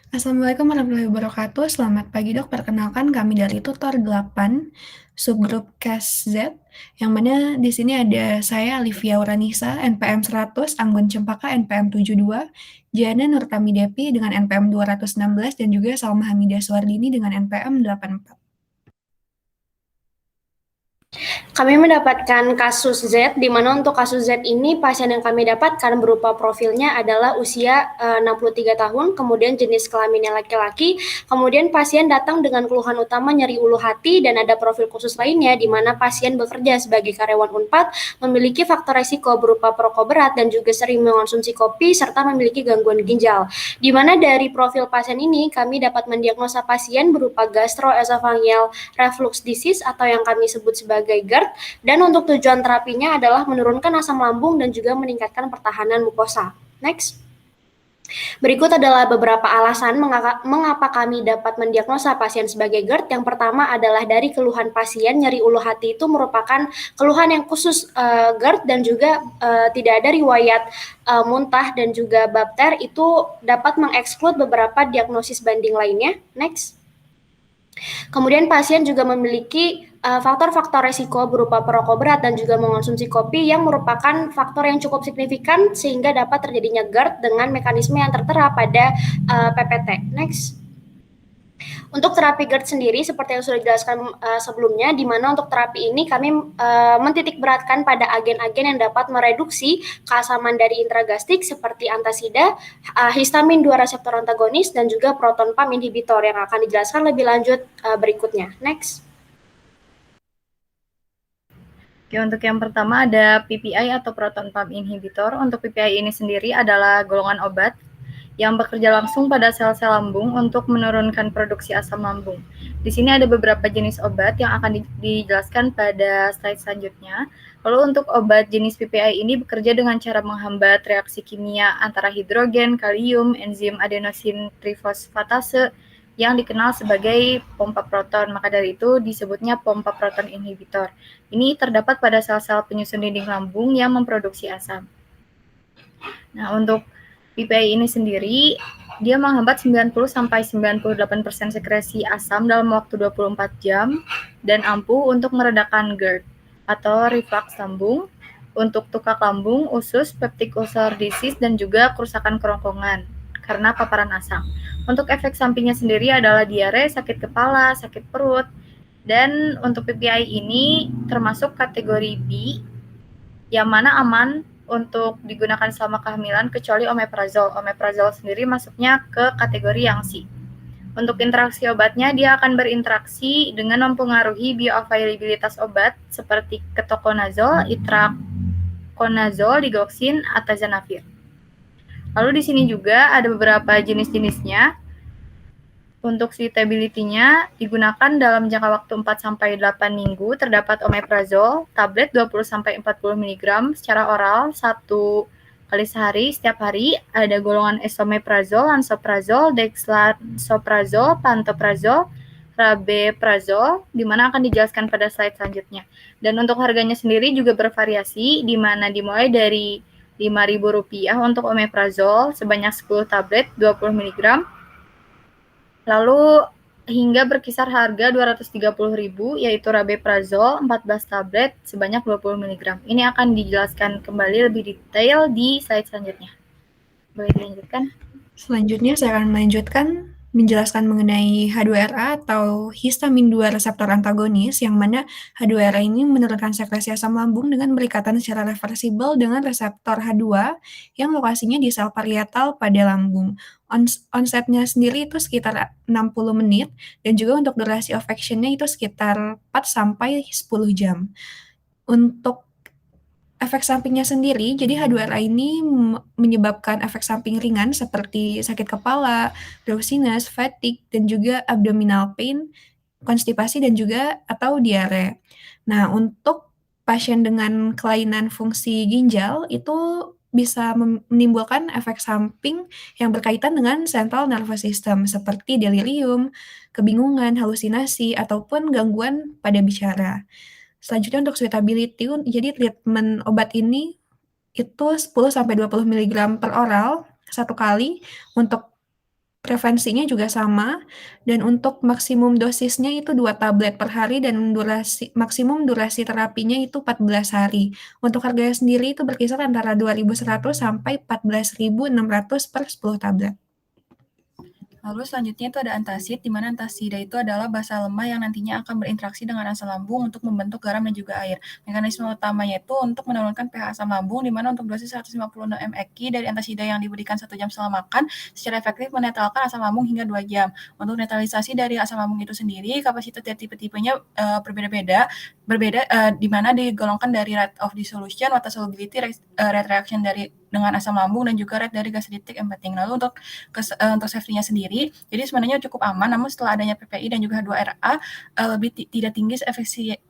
Assalamualaikum warahmatullahi wabarakatuh. Selamat pagi dok. Perkenalkan kami dari tutor 8 subgrup CAS Z, yang mana di sini ada saya Alivia Uranisa, NPM 100, Anggun Cempaka NPM 72, Jana Nurtami Depi dengan NPM 216, dan juga Salma Hamidah Suardini dengan NPM 84. Kami mendapatkan kasus Z, di mana untuk kasus Z ini pasien yang kami dapatkan berupa profilnya adalah usia 63 tahun, kemudian jenis kelaminnya laki-laki, kemudian pasien datang dengan keluhan utama nyeri ulu hati dan ada profil khusus lainnya di mana pasien bekerja sebagai karyawan Unpad, memiliki faktor resiko berupa perokok berat dan juga sering mengonsumsi kopi serta memiliki gangguan ginjal. Di mana dari profil pasien ini kami dapat mendiagnosa pasien berupa gastroesophageal reflux disease atau yang kami sebut sebagai GERD, dan untuk tujuan terapinya adalah menurunkan asam lambung dan juga meningkatkan pertahanan mukosa. Next. Berikut adalah beberapa alasan mengapa kami dapat mendiagnosa pasien sebagai GERD. Yang pertama adalah dari keluhan pasien nyeri ulu hati itu merupakan keluhan yang khusus GERD dan juga tidak ada riwayat muntah dan juga bapter, itu dapat mengeksklud beberapa diagnosis banding lainnya. Next. Kemudian pasien juga memiliki faktor-faktor resiko berupa perokok berat dan juga mengonsumsi kopi yang merupakan faktor yang cukup signifikan sehingga dapat terjadinya GERD dengan mekanisme yang tertera pada PPT. Next. Untuk terapi GERD sendiri seperti yang sudah dijelaskan sebelumnya, di mana untuk terapi ini kami mentitik beratkan pada agen-agen yang dapat mereduksi keasaman dari intragastik seperti antasida, histamin 2 reseptor antagonis, dan juga proton pump inhibitor yang akan dijelaskan lebih lanjut berikutnya. Next. Oke, untuk yang pertama ada PPI atau proton pump inhibitor. Untuk PPI ini sendiri adalah golongan obat yang bekerja langsung pada sel-sel lambung untuk menurunkan produksi asam lambung. Di sini ada beberapa jenis obat yang akan dijelaskan pada slide selanjutnya. Lalu untuk obat jenis PPI ini bekerja dengan cara menghambat reaksi kimia antara hidrogen, kalium, enzim adenosin trifosfatase yang dikenal sebagai pompa proton. Maka dari itu disebutnya pompa proton inhibitor. Ini terdapat pada sel-sel penyusun dinding lambung yang memproduksi asam. Nah, untuk PPI ini sendiri, dia menghambat 90-98% sekresi asam dalam waktu 24 jam dan ampuh untuk meredakan GERD atau reflux lambung, untuk tukak lambung, usus, peptic ulcer disease, dan juga kerusakan kerongkongan karena paparan asam. Untuk efek sampingnya sendiri adalah diare, sakit kepala, sakit perut, dan untuk PPI ini termasuk kategori B, yang mana aman untuk digunakan selama kehamilan kecuali omeprazol. Omeprazol sendiri masuknya ke kategori yang C. Untuk interaksi obatnya, dia akan berinteraksi dengan mempengaruhi bioavailabilitas obat seperti ketoconazole, itraconazole, digoxin, atazanavir. Lalu di sini juga ada beberapa jenis-jenisnya. Untuk suitability-nya digunakan dalam jangka waktu 4-8 minggu. Terdapat omeprazol, tablet 20-40 mg secara oral 1 kali sehari setiap hari. Ada golongan esomeprazol, lansoprazol, dexlansoprazol, pantoprazol, rabeprazol, di mana akan dijelaskan pada slide selanjutnya. Dan untuk harganya sendiri juga bervariasi, di mana dimulai dari Rp5.000 untuk omeprazol sebanyak 10 tablet 20 mg. Lalu hingga berkisar harga Rp230.000, yaitu rabeprazol 14 tablet sebanyak 20 mg. Ini akan dijelaskan kembali lebih detail di slide selanjutnya. Boleh dilanjutkan? Selanjutnya saya akan melanjutkan menjelaskan mengenai H2RA atau histamin 2 reseptor antagonis, yang mana H2RA ini menurunkan sekresi asam lambung dengan berikatan secara reversibel dengan reseptor H2 yang lokasinya di sel parietal pada lambung. Onsetnya sendiri itu sekitar 60 menit, dan juga untuk durasi of action-nya itu sekitar 4-10 jam. Untuk efek sampingnya sendiri, jadi H2RA ini menyebabkan efek samping ringan seperti sakit kepala, drowsiness, fatigue, dan juga abdominal pain, konstipasi, dan juga atau diare. Nah, untuk pasien dengan kelainan fungsi ginjal itu bisa menimbulkan efek samping yang berkaitan dengan central nervous system seperti delirium, kebingungan, halusinasi, ataupun gangguan pada bicara. Selanjutnya untuk suitability, jadi treatment obat ini itu 10-20 mg per oral 1 kali untuk Prevensinya juga sama, dan untuk maksimum dosisnya itu 2 tablet per hari dan maksimum durasi terapinya itu 14 hari. Untuk harganya sendiri itu berkisar antara 2.100 sampai 14.600 per 10 tablet. Lalu selanjutnya itu ada antasid, di mana antasida itu adalah basa lemah yang nantinya akan berinteraksi dengan asam lambung untuk membentuk garam dan juga air. Mekanisme utamanya itu untuk menurunkan pH asam lambung, di mana untuk dosis 150 mEq dari antasida yang diberikan 1 jam setelah makan, secara efektif menetralkan asam lambung hingga 2 jam. Untuk netralisasi dari asam lambung itu sendiri, kapasitas dan tipe-tipenya berbeda, di mana digolongkan dari rate of dissolution, water solubility, rate reaction dengan asam lambung, dan juga rate dari gastritic emptying. Lalu untuk safety-nya sendiri, jadi sebenarnya cukup aman, namun setelah adanya PPI dan juga H2RA lebih tidak tinggi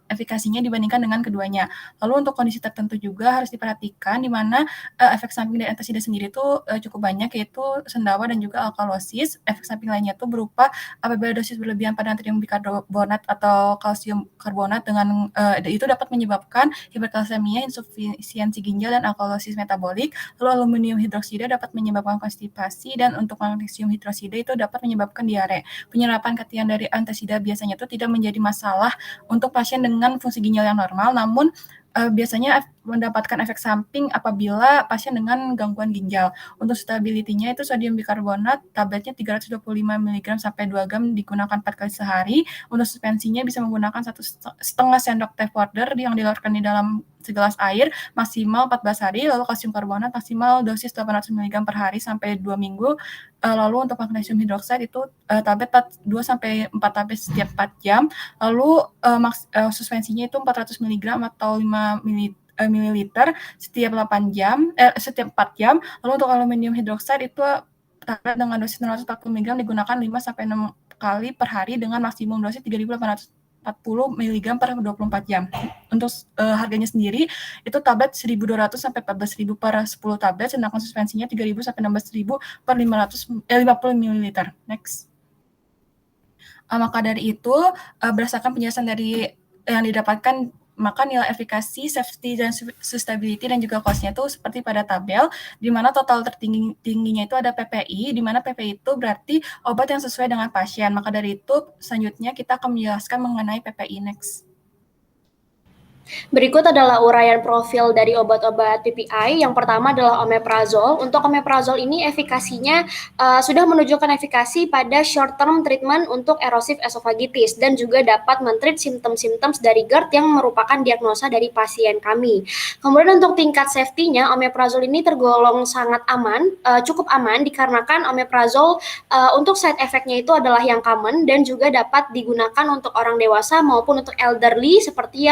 efikasinya dibandingkan dengan keduanya. Lalu untuk kondisi tertentu juga harus diperhatikan, di mana efek samping dari antasida sendiri itu cukup banyak, yaitu sendawa dan juga alkalosis. Efek samping lainnya itu berupa apabila dosis berlebihan pada natrium bikarbonat atau kalsium karbonat itu dapat menyebabkan hiperkalsemia, insufisiensi ginjal, dan alkalosis metabolik. Lalu aluminium hidroksida dapat menyebabkan konstipasi, dan untuk magnesium hidroksida itu dapat menyebabkan diare. Penyerapan katian dari antasida biasanya itu tidak menjadi masalah untuk pasien dengan fungsi ginjal yang normal, namun biasanya mendapatkan efek samping apabila pasien dengan gangguan ginjal. Untuk stability-nya itu sodium bikarbonat tabletnya 325 mg sampai 2 gram digunakan 4 kali sehari. Untuk suspensinya bisa menggunakan 1,5 sendok teh powder yang dilarutkan di dalam segelas air maksimal 14 hari. Lalu kalsium karbonat maksimal dosis 800 mg per hari sampai 2 minggu. Lalu untuk magnesium hidroksida itu tablet 2 sampai 4 tablet setiap 4 jam. Lalu suspensinya itu 400 mg atau 5 mililiter setiap 4 jam. Lalu untuk aluminium hidroksida itu tablet dengan dosis 640 mg digunakan 5 sampai 6 kali per hari dengan maksimum dosis 3.840 mg per 24 jam. Untuk harganya sendiri itu tablet 1.200 sampai 14.000 per 10 tablet, sedangkan suspensinya 3.000 sampai 16.000 per 50 ml. Next. Maka dari itu, berdasarkan penjelasan dari yang didapatkan, maka nilai efikasi, safety, dan sustainability dan juga cost-nya itu seperti pada tabel, di mana total tertingginya itu ada PPI, di mana PPI itu berarti obat yang sesuai dengan pasien. Maka dari itu, selanjutnya kita akan menjelaskan mengenai PPI. Next. Berikut adalah uraian profil dari obat-obat PPI. Yang pertama adalah omeprazol. Untuk omeprazol ini efikasinya sudah menunjukkan efikasi pada short term treatment untuk erosif esofagitis dan juga dapat mentreat simptom-simptom dari GERD yang merupakan diagnosa dari pasien kami. Kemudian untuk tingkat safety-nya, omeprazol ini tergolong sangat aman, cukup aman dikarenakan omeprazol untuk side effect-nya itu adalah yang common dan juga dapat digunakan untuk orang dewasa maupun untuk elderly seperti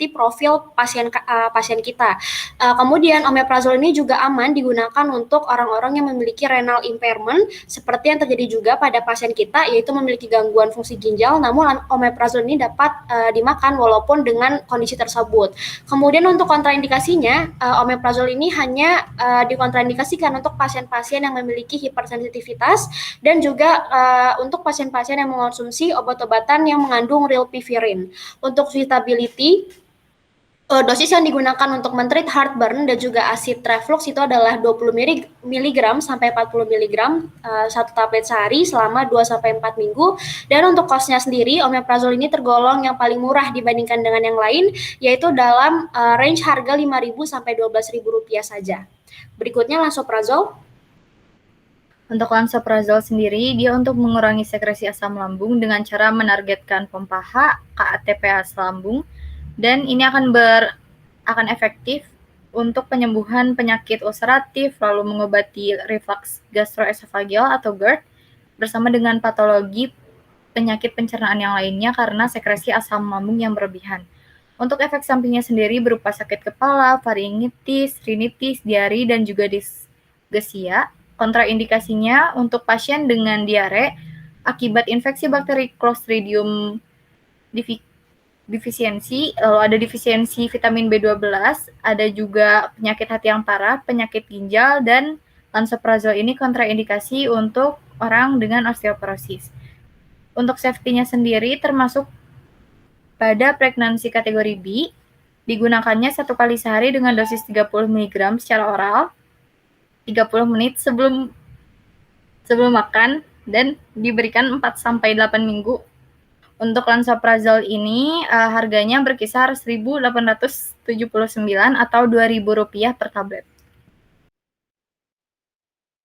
profil pasien kita. Kemudian omeprazol ini juga aman digunakan untuk orang-orang yang memiliki renal impairment seperti yang terjadi juga pada pasien kita, yaitu memiliki gangguan fungsi ginjal, namun omeprazol ini dapat dimakan walaupun dengan kondisi tersebut. Kemudian untuk kontraindikasinya, omeprazol ini hanya dikontraindikasikan untuk pasien-pasien yang memiliki hipersensitivitas dan juga untuk pasien-pasien yang mengonsumsi obat-obatan yang mengandung rilpivirine. Untuk suitability, dosis yang digunakan untuk mentreat heartburn dan juga acid reflux itu adalah 20 mg sampai 40 mg satu tablet sehari selama 2 sampai 4 minggu. Dan untuk cost-nya sendiri, omeprazol ini tergolong yang paling murah dibandingkan dengan yang lain, yaitu dalam range harga 5.000 sampai 12.000 rupiah saja. Berikutnya lansoprazol. Untuk lansoprazol sendiri, dia untuk mengurangi sekresi asam lambung dengan cara menargetkan pompa H, KATPH lambung, dan ini akan efektif untuk penyembuhan penyakit ulceratif, lalu mengobati reflux gastroesofageal atau GERD, bersama dengan patologi penyakit pencernaan yang lainnya karena sekresi asam lambung yang berlebihan. Untuk efek sampingnya sendiri berupa sakit kepala, faringitis, rinitis, diare, dan juga disgesia. Kontraindikasinya untuk pasien dengan diare akibat infeksi bakteri Clostridium defisiensi, lalu ada defisiensi vitamin B12, ada juga penyakit hati yang parah, penyakit ginjal, dan lansoprazol ini kontraindikasi untuk orang dengan osteoporosis. Untuk safety-nya sendiri termasuk pada pregnancy kategori B, digunakannya 1 kali sehari dengan dosis 30 mg secara oral, 30 menit sebelum sebelum makan dan diberikan 4-8 minggu. Untuk lansoprazol ini harganya berkisar 1.879 atau Rp2.000 per tablet.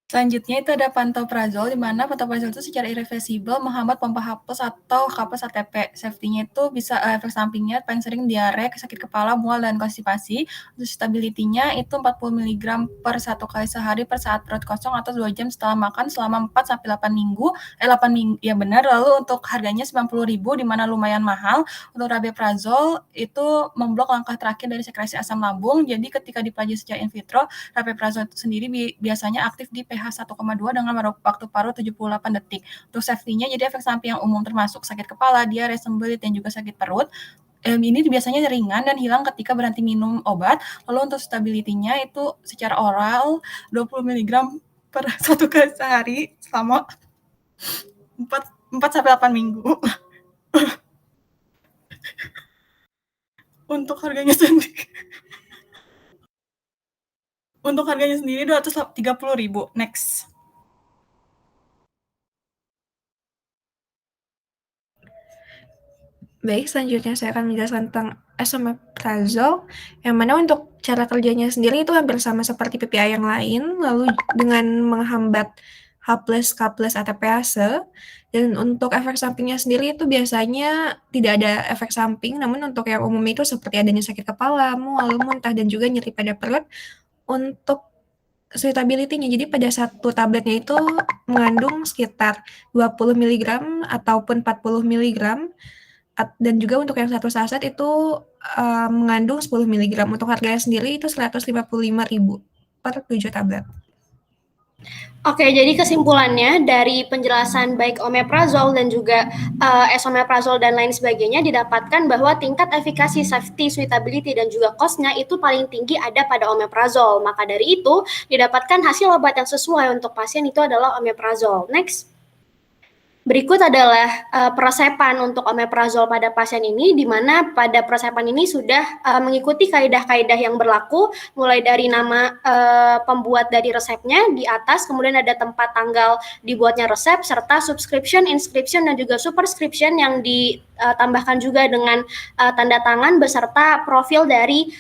Selanjutnya itu ada pantoprazol, di mana pantoprazol itu secara irreversibel menghambat pompa hapus atau hapus ATP. Safety-nya itu bisa efek sampingnya paling sering diare, sakit kepala, mual, dan konstipasi. Untuk stability-nya itu 40 mg per 1 kali sehari per saat perut kosong atau 2 jam setelah makan selama 4-8 minggu. 8 minggu, ya benar. Lalu untuk harganya 90.000, di mana lumayan mahal. Untuk rabeprazol itu memblok langkah terakhir dari sekresi asam lambung. Jadi ketika dipelajari secara in vitro, rabeprazol itu sendiri biasanya aktif di pH 1,2 dengan waktu paruh 78 detik. Untuk safety-nya, jadi efek samping yang umum termasuk sakit kepala, diare, sembelit, dan juga sakit perut. Ini biasanya ringan dan hilang ketika berhenti minum obat. Lalu untuk stability-nya itu secara oral 20 mg per 1 kali sehari selama 4-8 minggu. Untuk harganya sendiri Rp230.000. Next. Baik, selanjutnya saya akan menjelaskan tentang esomeprazole, yang mana untuk cara kerjanya sendiri itu hampir sama seperti PPI yang lain, lalu dengan menghambat H+K+ ATPase, dan untuk efek sampingnya sendiri itu biasanya tidak ada efek samping, namun untuk yang umum itu seperti adanya sakit kepala, mual, muntah, dan juga nyeri pada perut. Untuk suitability-nya, jadi pada satu tabletnya itu mengandung sekitar 20 mg ataupun 40 mg, dan juga untuk yang satu saset itu mengandung 10 mg. Untuk harganya sendiri itu 155.000 per 7 tablet. Oke, jadi kesimpulannya dari penjelasan baik omeprazol dan juga esomeprazol dan lain sebagainya didapatkan bahwa tingkat efikasi, safety, suitability, dan juga cost-nya itu paling tinggi ada pada omeprazol. Maka dari itu, didapatkan hasil obat yang sesuai untuk pasien itu adalah omeprazol. Next. Berikut adalah peresepan untuk omeprazol pada pasien ini, di mana pada peresepan ini sudah mengikuti kaidah-kaidah yang berlaku, mulai dari nama pembuat dari resepnya di atas, kemudian ada tempat tanggal dibuatnya resep, serta subscription, inscription, dan juga superscription yang ditambahkan juga dengan tanda tangan beserta profil dari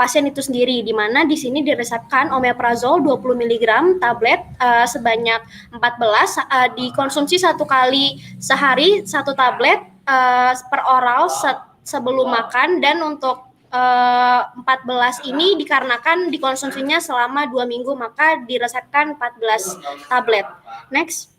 pasien itu sendiri, di mana di sini diresepkan omeprazol 20 mg tablet sebanyak 14, dikonsumsi 1 kali sehari 1 tablet per oral sebelum makan, dan untuk 14 ini dikarenakan dikonsumsinya selama 2 minggu, maka diresepkan 14 tablet. Next.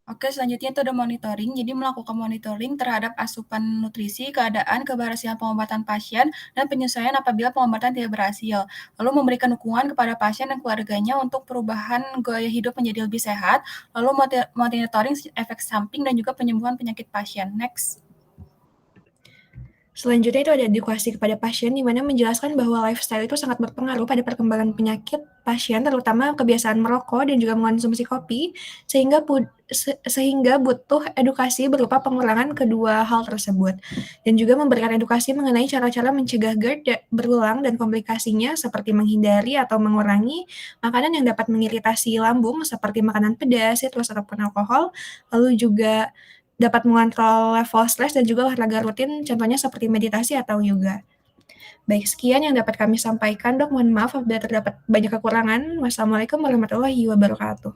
Oke, selanjutnya itu ada monitoring. Jadi melakukan monitoring terhadap asupan nutrisi, keadaan, keberhasilan pengobatan pasien, dan penyesuaian apabila pengobatan tidak berhasil. Lalu memberikan dukungan kepada pasien dan keluarganya untuk perubahan gaya hidup menjadi lebih sehat. Lalu monitoring efek samping dan juga penyembuhan penyakit pasien. Next. Selanjutnya itu ada edukasi kepada pasien, di mana menjelaskan bahwa lifestyle itu sangat berpengaruh pada perkembangan penyakit pasien, terutama kebiasaan merokok dan juga mengonsumsi kopi, sehingga butuh edukasi berupa pengurangan kedua hal tersebut. Dan juga memberikan edukasi mengenai cara-cara mencegah GERD berulang dan komplikasinya, seperti menghindari atau mengurangi makanan yang dapat mengiritasi lambung, seperti makanan pedas, citrus, ataupun alkohol, lalu juga dapat mengontrol level stres dan juga olahraga rutin, contohnya seperti meditasi atau yoga. Baik, sekian yang dapat kami sampaikan, Dok. Mohon maaf apabila terdapat banyak kekurangan. Wassalamualaikum warahmatullahi wabarakatuh.